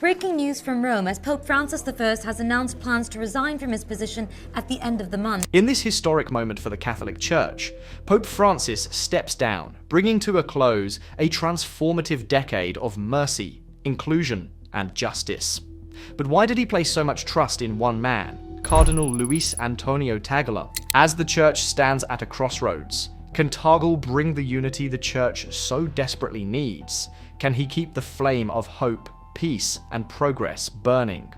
Breaking news from Rome as Pope Francis I has announced plans to resign from his position at the end of the month. In this historic moment for the Catholic Church, Pope Francis steps down, bringing to a close a transformative decade of mercy, inclusion, and justice. But why did he place so much trust in one man, Cardinal Luis Antonio Tagle? As the Church stands at a crossroads, can Tagle bring the unity the Church so desperately needs? Can he keep the flame of hope, peace, and progress burning?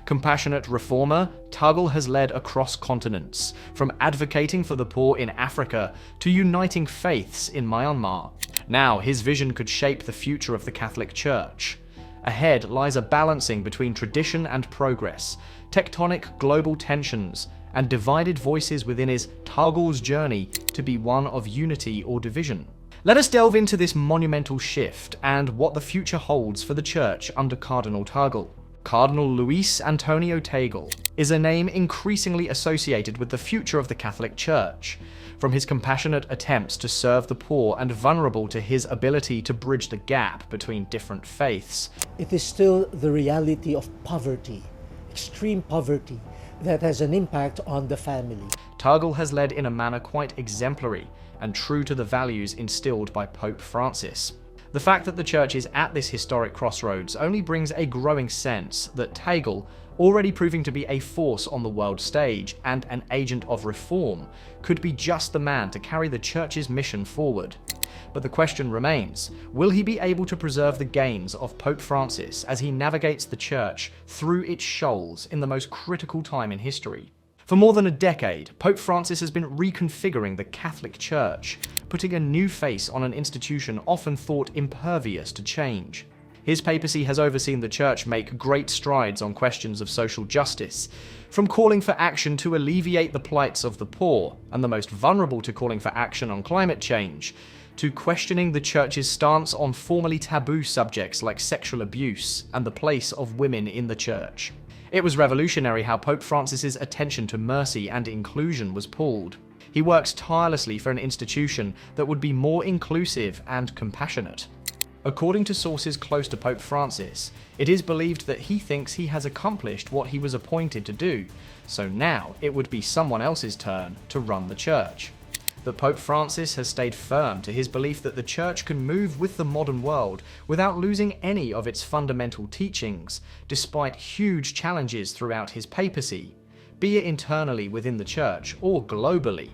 Compassionate reformer, Tagle has led across continents, from advocating for the poor in Africa to uniting faiths in Myanmar. Now his vision could shape the future of the Catholic Church. Ahead lies a balancing between tradition and progress, tectonic global tensions, and divided voices within his Tagle's journey to be one of unity or division. Let us delve into this monumental shift and what the future holds for the Church under Cardinal Tagle. Cardinal Luis Antonio Tagle is a name increasingly associated with the future of the Catholic Church, from his compassionate attempts to serve the poor and vulnerable to his ability to bridge the gap between different faiths. It is still the reality of poverty, extreme poverty, that has an impact on the family. Tagle has led in a manner quite exemplary and true to the values instilled by Pope Francis. The fact that the Church is at this historic crossroads only brings a growing sense that Tagle, already proving to be a force on the world stage and an agent of reform, could be just the man to carry the Church's mission forward. But the question remains, will he be able to preserve the gains of Pope Francis as he navigates the Church through its shoals in the most critical time in history? For more than a decade, Pope Francis has been reconfiguring the Catholic Church, putting a new face on an institution often thought impervious to change. His papacy has overseen the Church make great strides on questions of social justice, from calling for action to alleviate the plights of the poor, and the most vulnerable to calling for action on climate change, to questioning the Church's stance on formerly taboo subjects like sexual abuse and the place of women in the Church. It was revolutionary how Pope Francis's attention to mercy and inclusion was pulled. He works tirelessly for an institution that would be more inclusive and compassionate. According to sources close to Pope Francis, it is believed that he thinks he has accomplished what he was appointed to do, so now it would be someone else's turn to run the Church. But Pope Francis has stayed firm to his belief that the Church can move with the modern world without losing any of its fundamental teachings, despite huge challenges throughout his papacy, be it internally within the Church or globally.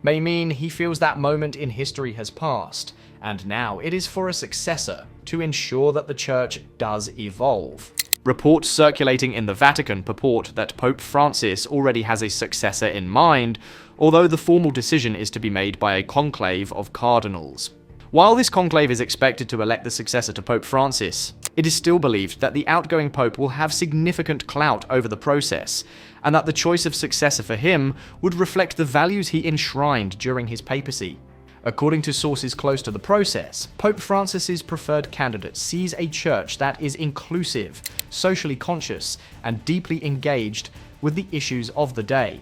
May mean he feels that moment in history has passed, and now it is for a successor to ensure that the Church does evolve. Reports circulating in the Vatican purport that Pope Francis already has a successor in mind, although the formal decision is to be made by a conclave of cardinals. While this conclave is expected to elect the successor to Pope Francis, it is still believed that the outgoing pope will have significant clout over the process, and that the choice of successor for him would reflect the values he enshrined during his papacy. According to sources close to the process, Pope Francis's preferred candidate sees a church that is inclusive, socially conscious, and deeply engaged with the issues of the day.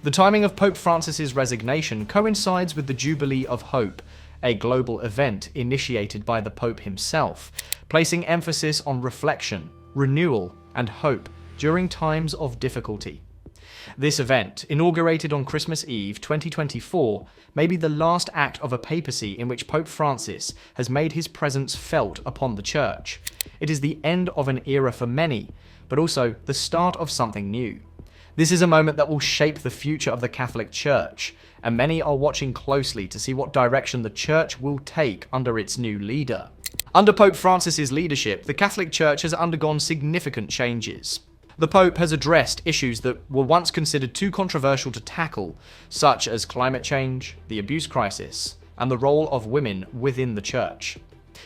The timing of Pope Francis's resignation coincides with the Jubilee of Hope, a global event initiated by the Pope himself, placing emphasis on reflection, renewal, and hope during times of difficulty. This event, inaugurated on Christmas Eve 2024, may be the last act of a papacy in which Pope Francis has made his presence felt upon the Church. It is the end of an era for many, but also the start of something new. This is a moment that will shape the future of the Catholic Church, and many are watching closely to see what direction the Church will take under its new leader. Under Pope Francis's leadership, the Catholic Church has undergone significant changes. The Pope has addressed issues that were once considered too controversial to tackle, such as climate change, the abuse crisis, and the role of women within the Church.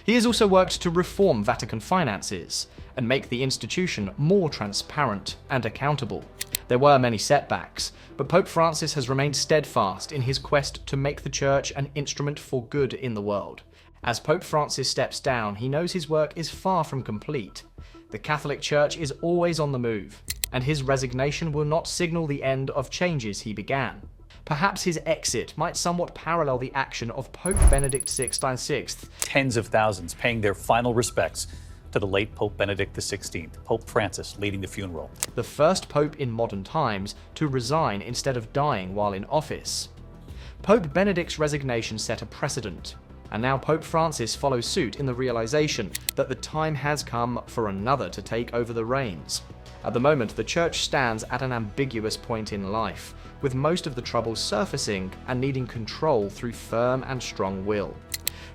He has also worked to reform Vatican finances and make the institution more transparent and accountable. There were many setbacks, but Pope Francis has remained steadfast in his quest to make the Church an instrument for good in the world. As Pope Francis steps down, he knows his work is far from complete. The Catholic Church is always on the move, and his resignation will not signal the end of changes he began. Perhaps his exit might somewhat parallel the action of Pope Benedict XVI. Tens of thousands paying their final respects to the late Pope Benedict XVI, Pope Francis leading the funeral. The first pope in modern times to resign instead of dying while in office. Pope Benedict's resignation set a precedent, and now Pope Francis follows suit in the realization that the time has come for another to take over the reins. At the moment, the Church stands at an ambiguous point in life, with most of the troubles surfacing and needing control through firm and strong will.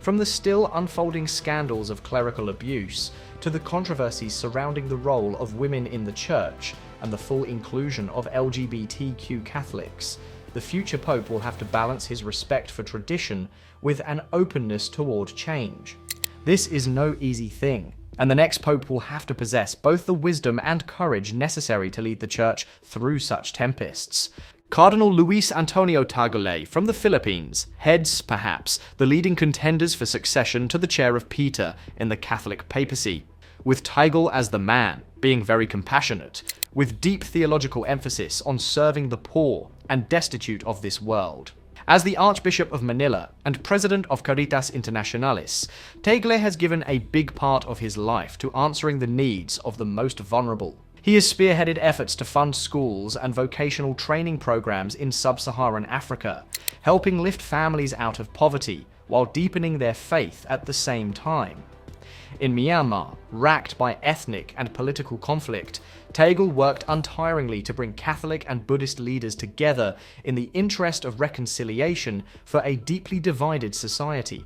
From the still unfolding scandals of clerical abuse, to the controversies surrounding the role of women in the Church and the full inclusion of LGBTQ Catholics, the future Pope will have to balance his respect for tradition with an openness toward change. This is no easy thing, and the next Pope will have to possess both the wisdom and courage necessary to lead the Church through such tempests. Cardinal Luis Antonio Tagle from the Philippines heads, perhaps, the leading contenders for succession to the chair of Peter in the Catholic papacy, with Tagle as the man, being very compassionate, with deep theological emphasis on serving the poor and destitute of this world. As the Archbishop of Manila and President of Caritas Internationalis, Tagle has given a big part of his life to answering the needs of the most vulnerable. He has spearheaded efforts to fund schools and vocational training programs in sub-Saharan Africa, helping lift families out of poverty while deepening their faith at the same time. In Myanmar, racked by ethnic and political conflict, Tagle worked untiringly to bring Catholic and Buddhist leaders together in the interest of reconciliation for a deeply divided society.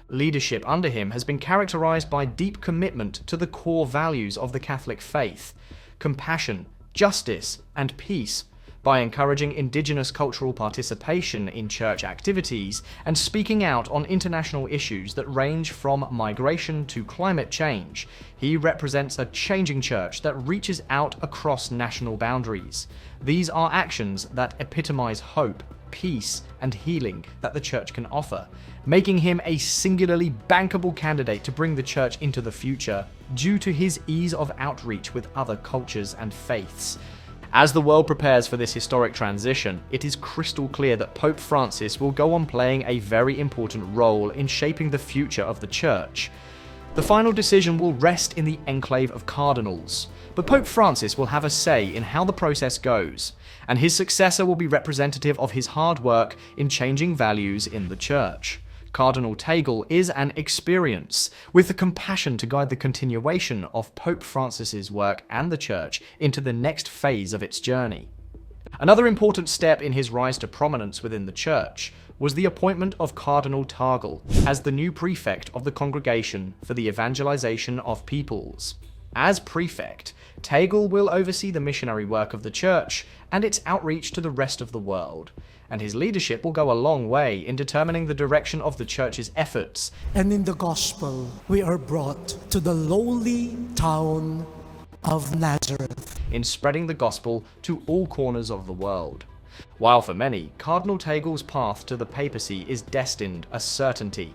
Leadership under him has been characterized by deep commitment to the core values of the Catholic faith: compassion, justice, and peace, by encouraging indigenous cultural participation in church activities and speaking out on international issues that range from migration to climate change. He represents a changing church that reaches out across national boundaries. These are actions that epitomize hope, peace, and healing that the church can offer, making him a singularly bankable candidate to bring the church into the future due to his ease of outreach with other cultures and faiths. As the world prepares for this historic transition, it is crystal clear that Pope Francis will go on playing a very important role in shaping the future of the Church. The final decision will rest in the enclave of cardinals, but Pope Francis will have a say in how the process goes, and his successor will be representative of his hard work in changing values in the Church. Cardinal Tagle is an experience, with the compassion to guide the continuation of Pope Francis's work and the Church into the next phase of its journey. Another important step in his rise to prominence within the Church was the appointment of Cardinal Tagle as the new prefect of the Congregation for the Evangelization of Peoples. As prefect, Tagle will oversee the missionary work of the Church and its outreach to the rest of the world, and his leadership will go a long way in determining the direction of the Church's efforts. And in the Gospel, we are brought to the lowly town of Nazareth, in spreading the Gospel to all corners of the world. While for many, Cardinal Tagle's path to the papacy is destined a certainty,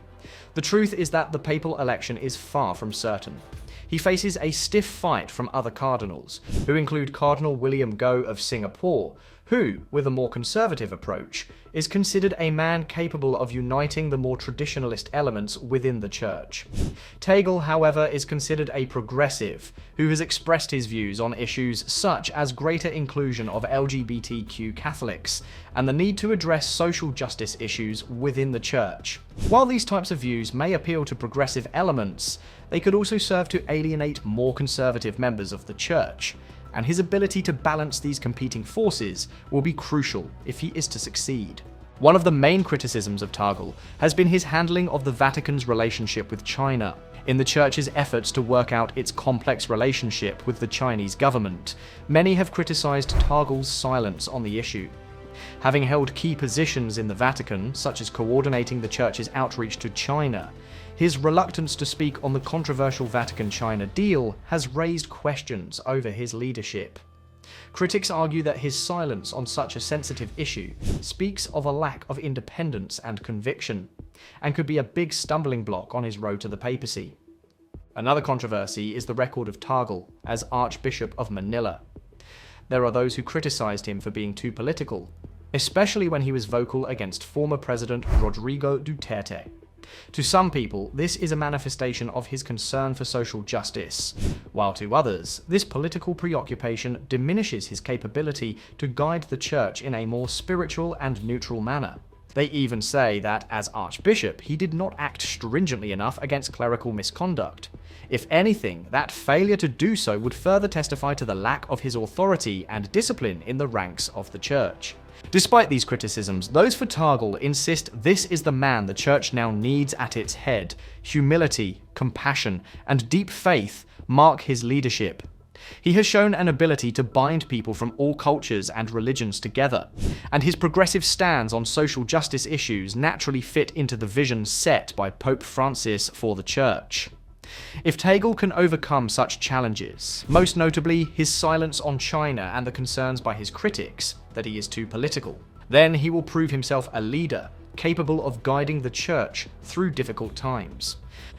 the truth is that the papal election is far from certain. He faces a stiff fight from other cardinals, who include Cardinal William Goh of Singapore, who, with a more conservative approach, is considered a man capable of uniting the more traditionalist elements within the Church. Tagle, however, is considered a progressive, who has expressed his views on issues such as greater inclusion of LGBTQ Catholics and the need to address social justice issues within the Church. While these types of views may appeal to progressive elements, they could also serve to alienate more conservative members of the Church, and his ability to balance these competing forces will be crucial if he is to succeed. One of the main criticisms of Tagle has been his handling of the Vatican's relationship with China. In the Church's efforts to work out its complex relationship with the Chinese government, many have criticized Tagle's silence on the issue. Having held key positions in the Vatican, such as coordinating the Church's outreach to China, his reluctance to speak on the controversial Vatican-China deal has raised questions over his leadership. Critics argue that his silence on such a sensitive issue speaks of a lack of independence and conviction, and could be a big stumbling block on his road to the papacy. Another controversy is the record of Tagle as Archbishop of Manila. There are those who criticized him for being too political, especially when he was vocal against former President Rodrigo Duterte. To some people, this is a manifestation of his concern for social justice, while to others, this political preoccupation diminishes his capability to guide the church in a more spiritual and neutral manner. They even say that, as Archbishop, he did not act stringently enough against clerical misconduct. If anything, that failure to do so would further testify to the lack of his authority and discipline in the ranks of the church. Despite these criticisms, those for Tagle insist this is the man the church now needs at its head. Humility, compassion, and deep faith mark his leadership. He has shown an ability to bind people from all cultures and religions together, and his progressive stands on social justice issues naturally fit into the vision set by Pope Francis for the Church. If Tagle can overcome such challenges, most notably his silence on China and the concerns by his critics that he is too political, then he will prove himself a leader capable of guiding the Church through difficult times.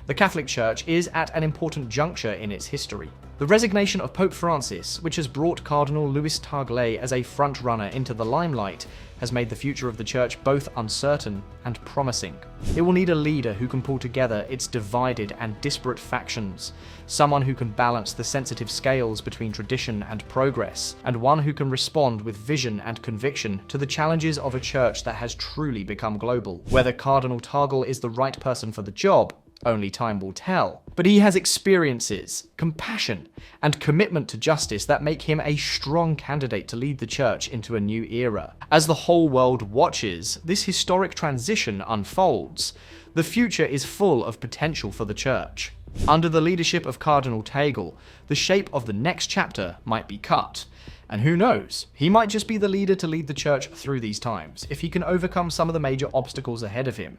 The Catholic Church is at an important juncture in its history. The resignation of Pope Francis, which has brought Cardinal Luis Tagle as a front-runner into the limelight, has made the future of the Church both uncertain and promising. It will need a leader who can pull together its divided and disparate factions, someone who can balance the sensitive scales between tradition and progress, and one who can respond with vision and conviction to the challenges of a church that has truly become global. Whether Cardinal Tagle is the right person for the job, only time will tell. But he has experiences, compassion, and commitment to justice that make him a strong candidate to lead the church into a new era. As the whole world watches this historic transition unfolds, the future is full of potential for the church. Under the leadership of Cardinal Tagle, the shape of the next chapter might be cut. And who knows, he might just be the leader to lead the church through these times, if he can overcome some of the major obstacles ahead of him.